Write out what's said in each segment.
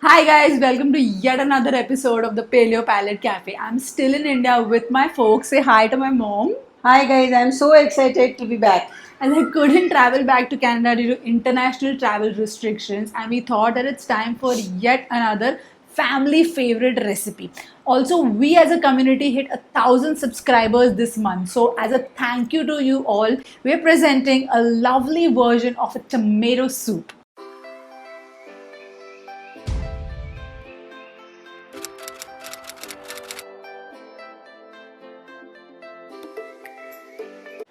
Hi guys, welcome to yet another episode of the Paleo Palette Cafe. I'm still in India with my folks. Say hi to my mom. Hi guys, I'm so excited to be back. As I couldn't travel back to Canada due to international travel restrictions, and we thought that it's time for yet another family favorite recipe. Also, we as a community hit 1,000 subscribers this month. So, as a thank you to you all, we're presenting a lovely version of a tomato soup.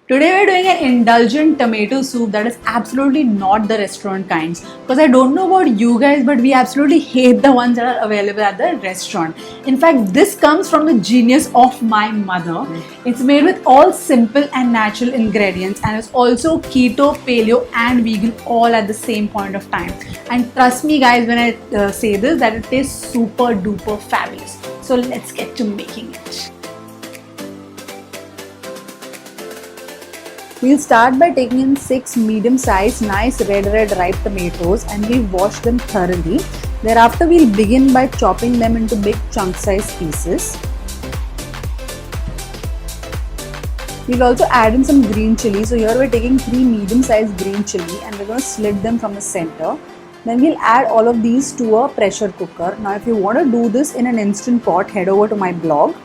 Today we're doing an indulgent tomato soup that is absolutely not the restaurant kinds. Because I don't know about you guys, but we absolutely hate the ones that are available at the restaurant. In fact, this comes from the genius of my mother. It's made with all simple and natural ingredients, and it's also keto, paleo, and vegan all at the same point of time. And trust me, guys, when I say this, that it tastes super duper fabulous. So let's get to making it. We'll start by taking in 6 medium-sized nice red ripe tomatoes and we'll wash them thoroughly. Thereafter we'll begin by chopping them into big chunk-sized pieces. We'll also add in some green chili. So here we're taking 3 medium-sized green chili and we're going to slit them from the center. Then we'll add all of these to a pressure cooker. Now if you want to do this in an instant pot, head over to my blog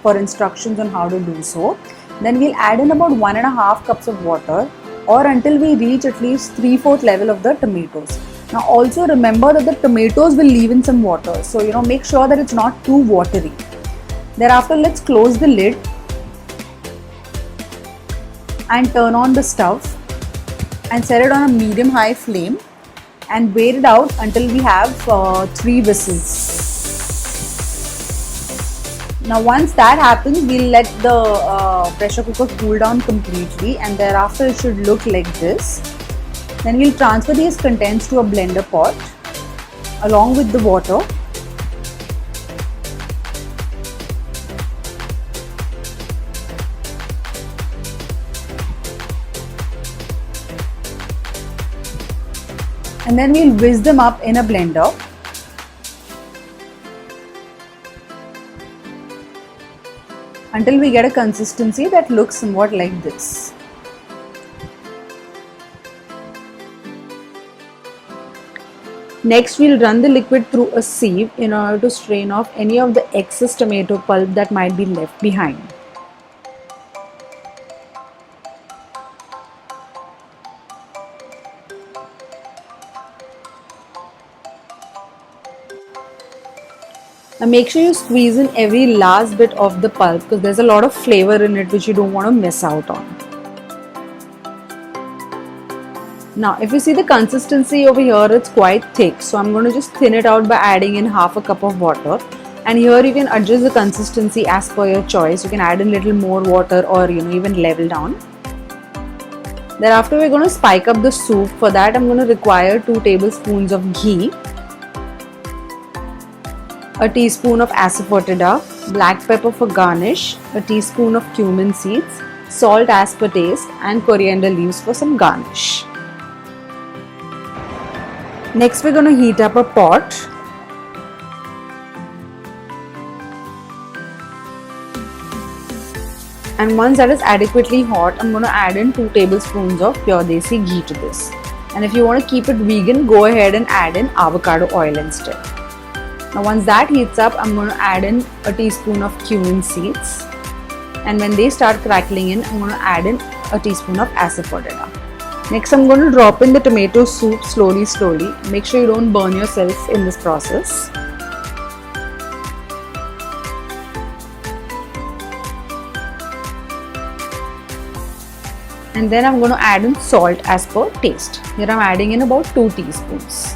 for instructions on how to do so. Then we'll add in about 1.5 cups of water or until we reach at least 3/4 level of the tomatoes. Now also remember that the tomatoes will leave in some water. So make sure that it's not too watery. Thereafter let's close the lid and turn on the stove and set it on a medium-high flame and wait it out until we have 3 whistles. Now once that happens, we'll let the pressure cooker cool down completely and thereafter it should look like this. Then we'll transfer these contents to a blender pot along with the water. And then we'll whisk them up in a blender. Until we get a consistency that looks somewhat like this. Next, we'll run the liquid through a sieve in order to strain off any of the excess tomato pulp that might be left behind. Now make sure you squeeze in every last bit of the pulp because there's a lot of flavor in it which you don't want to miss out on. Now if you see the consistency over here, it's quite thick, so I'm going to just thin it out by adding in half a cup of water. And here you can adjust the consistency as per your choice. You can add in little more water or even level down. Thereafter we're going to spike up the soup. For that I'm going to require 2 tablespoons of ghee, a teaspoon of asafoetida, black pepper for garnish, a teaspoon of cumin seeds, salt as per taste, and coriander leaves for some garnish. Next we're going to heat up a pot. And once that is adequately hot, I'm going to add in 2 tablespoons of pure desi ghee to this. And if you want to keep it vegan, go ahead and add in avocado oil instead. Now once that heats up, I'm going to add in a teaspoon of cumin seeds. And when they start crackling in, I'm going to add in a teaspoon of asafoetida. Next, I'm going to drop in the tomato soup slowly. Make sure you don't burn yourself in this process. And then I'm going to add in salt as per taste. Here I'm adding in about 2 teaspoons.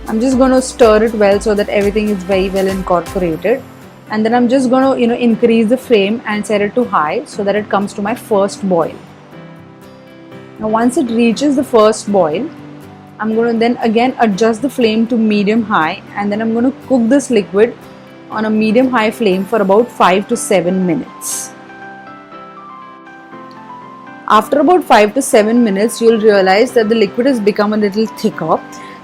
I'm just going to stir it well so that everything is very well incorporated. And then I'm just going to increase the flame and set it to high so that it comes to my first boil. Now once it reaches the first boil, I'm going to then again adjust the flame to medium high and then I'm going to cook this liquid on a medium high flame for about 5 to 7 minutes. After about 5 to 7 minutes, you'll realize that the liquid has become a little thicker.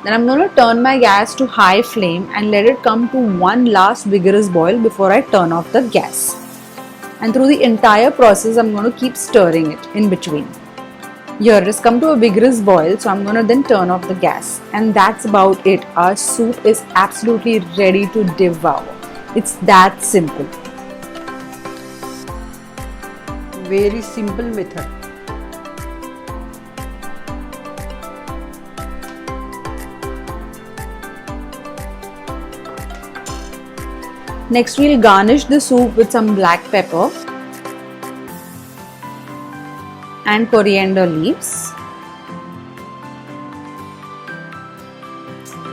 Then I'm going to turn my gas to high flame and let it come to one last vigorous boil before I turn off the gas. And through the entire process, I'm going to keep stirring it in between. Here it has come to a vigorous boil, so I'm going to then turn off the gas. And that's about it. Our soup is absolutely ready to devour. It's that simple. Very simple method. Next, we'll garnish the soup with some black pepper and coriander leaves.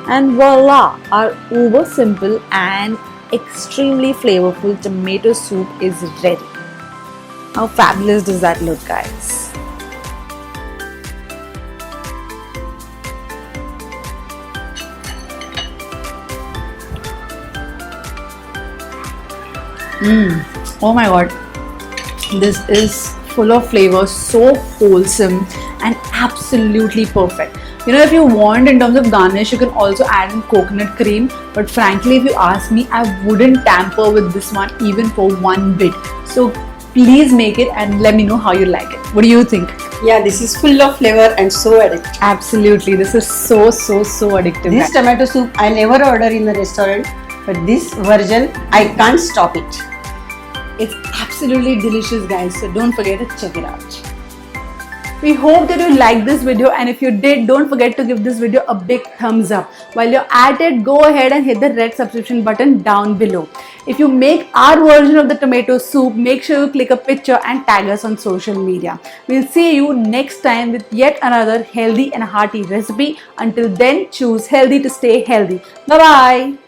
And voila! Our uber simple and extremely flavorful tomato soup is ready. How fabulous does that look, guys? Oh my god, this is full of flavor, so wholesome and absolutely perfect. You know, if you want in terms of garnish, you can also add in coconut cream, but frankly, if you ask me, I wouldn't tamper with this one even for one bit. So please make it and let me know how you like it. What do you think? Yeah, this is full of flavor and so addictive. Absolutely, this is so addictive. This tomato soup I never order in the restaurant, but this version I can't stop it. It's absolutely delicious, guys, so don't forget to check it out. We hope that you liked this video, and if you did, don't forget to give this video a big thumbs up. While you're at it, go ahead and hit the red subscription button down below. If you make our version of the tomato soup, make sure you click a picture and tag us on social media. We'll see you next time with yet another healthy and hearty recipe. Until then, choose healthy to stay healthy. Bye-bye.